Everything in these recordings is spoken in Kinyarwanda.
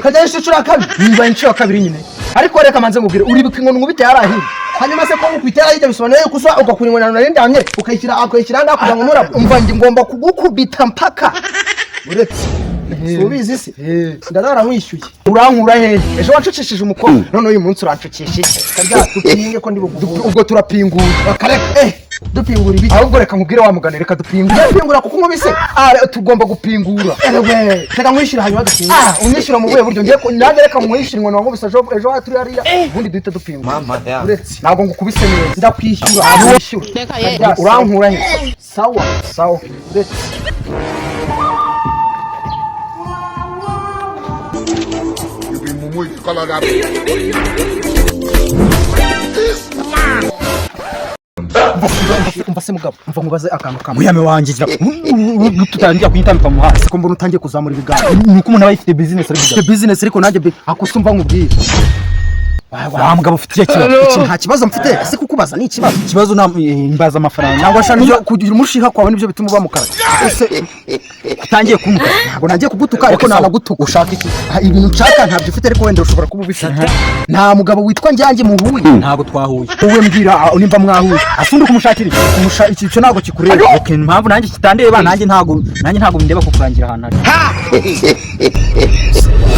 kajya ishicura kabiri niba inshuro kabiri nyine ariko reka manze ngubwire uri bukingo ngubite yarahiri hanyuma se ko ngubitera yijya bisobanuye kusa ugakurinwa na ndamye ukayishyira ndakura ngo mura umva ngi ngomba kugukubita mpaka uretse subizi se ndarara mwishyuye urankura he ejo wancukishije umukobwa none uyu munsi urancukishije kajya tupinge ko ndi ubwo turapingura kareka dupingura ibiki ahubwo reka nkubwire wa mugane reka dupingura kuko nkubise tugomba gupingura ewe reka mwishira hanyuma dupingura umwishyira mu buye buryo ngiye nange reka mwishira ngo nkubise ejo haturi hariya ubundi duhita dupingura uretse ntabwo ngukubise neza ndakwishyura wishyura urankura he sawa uretse muito colorado. Mvase mugabo mva nkubaze akantu kamwe muyame wanje tutangiye kuyitamika mu hasi ko mbona utangiye kuzamura ibigabo nuko umuntu aba yifite business ariko nanjye akusumva nkubwire wa mugabo ufite ikibazo nta kibazo mfite ese kukubaza ni ikibazo mbaza amafaranga nangwa shanje kugira umushiha kwawe nibyo bituma bamukara ese utangiye kumva ntabwo nagiye kugutuka ariko nanagutuka ushaka iki ibintu nshaka ntabyo ufite ariko wenda ushobora kuba ubifite nta mugabo witwa njyange muhuye ntabwo twahuye wowe mbwira nimba mwahuye asundi kumushakira iki cyo ntabwo kikureba okay mpamvu nanjye kitandeba nanjye ntabwo ndeba kukurangira ahantu ari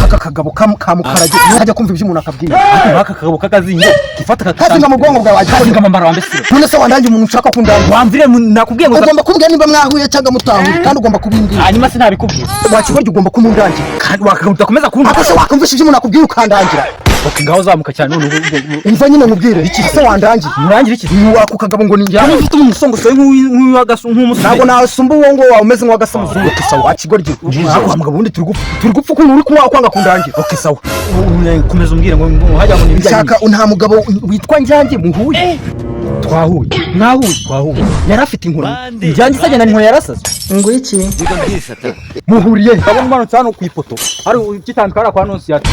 aka kagabo kamukaraje najya kumva ibyo umuntu akabwira aka kagabo kakazingo gifata kakazinga mu bwongo bwawe ajya amamara wambese none se wandangiye umuntu ushaka kundanga wamvire nakubwiye ngo ugomba kubwira nimba mwahuye cyangwa mutahuye kandi ugomba kubimbwira hanyuma se ntabikubwiye wakigorye ugomba kumundangira kandi wakagukomeza kumva ese wakumvisha ibyo umuntu akubwira ukandangira okay ngaho zamuka cyane none umva nyine nkubwire iki se wandangiye murangira iki ni wako kagabo ngo ninjya ufite umusongo so nk'umusongo ntabwo nasumba uwo ngo umeze nk'uwagasamu okay sawa wakigorye ako mugabo undi turi gupfa ukuntu uri kuba kwanga kundangira okay sawa komeza umbwire ngo hajya ngo nshaka nta mugabo witwa njyange muhuye twahuye yari afite inkuru njyange isagenda niho yarasase ngo iki muhuriye abona umwana cyane ku ipoto ari kitandukara kwa nonsi yati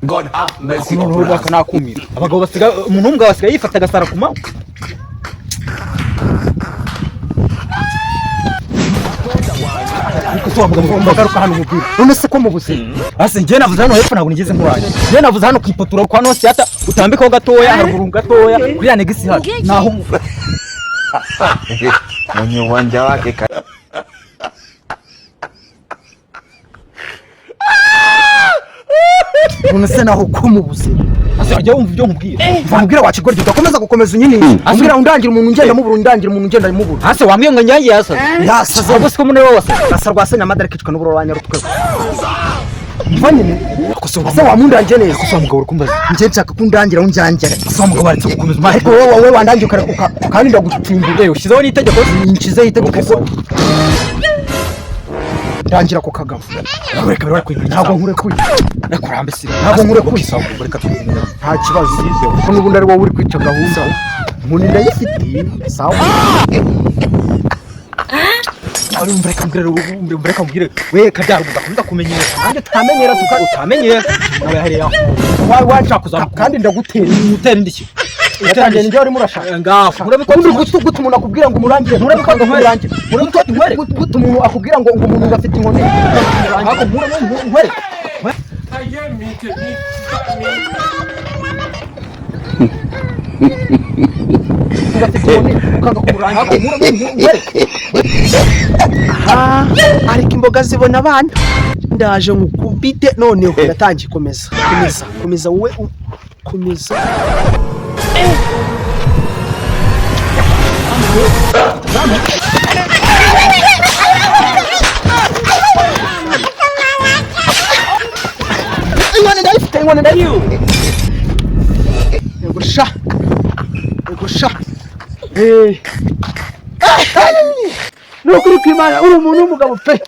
God have mercy on us nakumira abagabo basiga umuntu umwe basiga yifata gasara kuma kuko mbagaruka hano mubwira none se ko mubuze ase ngiye navuze hano hepfo ntabwo nigeze nkuraje ngiye navuze hano ku ipoto kwa nonsi yata utambikaho gatoya haruguru gatoya kuri ya negisi hano naho mwenye uwanja wake unase naho kumubuze ase ajya wumva ibyo nkubwira mvambwira wakigorye udakomeza gukomeza unyini ambwira undangira umuntu ngenda muburu undangira umuntu ngenda muburu ase wambwiye ngo nyange yasaze ubwo siko mune wose asarwa asenya amadara kicwa n'uburo wanyarutwe mvanyine ase wamundangiye neza kuso mugabo urukumbaza nje nshaka kundangira unjangira ase mugabo ari gukomeza ariko wowe wandangiye ukarakuka kandi ndagutimbure ushizeho n'itegeko ncishe itegeko ndangira ko kagabo reka bari kwibira ntabwo nkure kuri nakurambesira ntabwo nkure kuri reka nta kibazo ko nubundi ari wowe uri kwica gahunda umuntu ndayifite sawa ari umbreka mbwire we kabyara udakunda kumenyera nanjye tutamenyera utamenyera nawe hariya wacha kuzamuka kandi ndagutera indiki utangiye njye uri murashaka ngaho urabikora guta umuntu akubwira ngo umurangire urabikanga nk'urangire guta umuntu akubwira ngo umuntu ngafite inkoni ako nkure ariko imboga zibona abana ndaje ngukubite noneho ndatangiye komeza wowe komeza ingone ndayo Egosha nukuri kwimana uri umuntu w'umugabo pe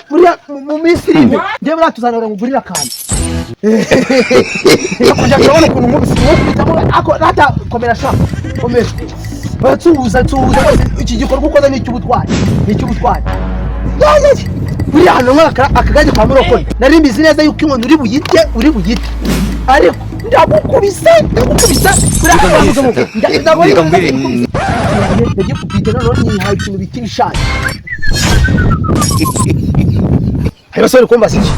buriya mu Misiri ngiye baratuzanira ngugurira kandi kujya kubona ukuntu nkubise nkubitamo ako rata komera sha komera batsuza iki gikorwa ukoze ni cy'ubutwari buriya hano akagaje kwa muroko nari mbizi neza yuko inkoni uri buyite ariko ndagukubisa ndagiye kubita none ni hayi ikintu bita ibishanye Ayo sore kumbaza iki?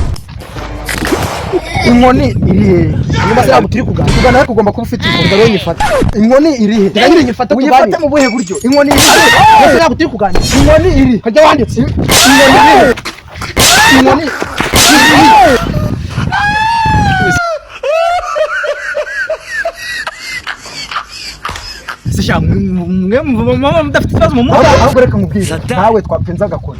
Inkoni iri he? Niba se turi kugana. Kugana ariko ugomba kuba ufite inkoni rero nyifata. Inkoni iri he? Nyiri nyifata tugane. Uyifata mu buhe buryo? Inkoni iri he? Niba se turi kugana. Inkoni iri. Kajya wanditse. Inkoni iri. Inkoni iri. Sisha mwe mama mudafite ikibazo mu mutwe. Ahubwo reka mubwiza. Nawe twapfinza agakora.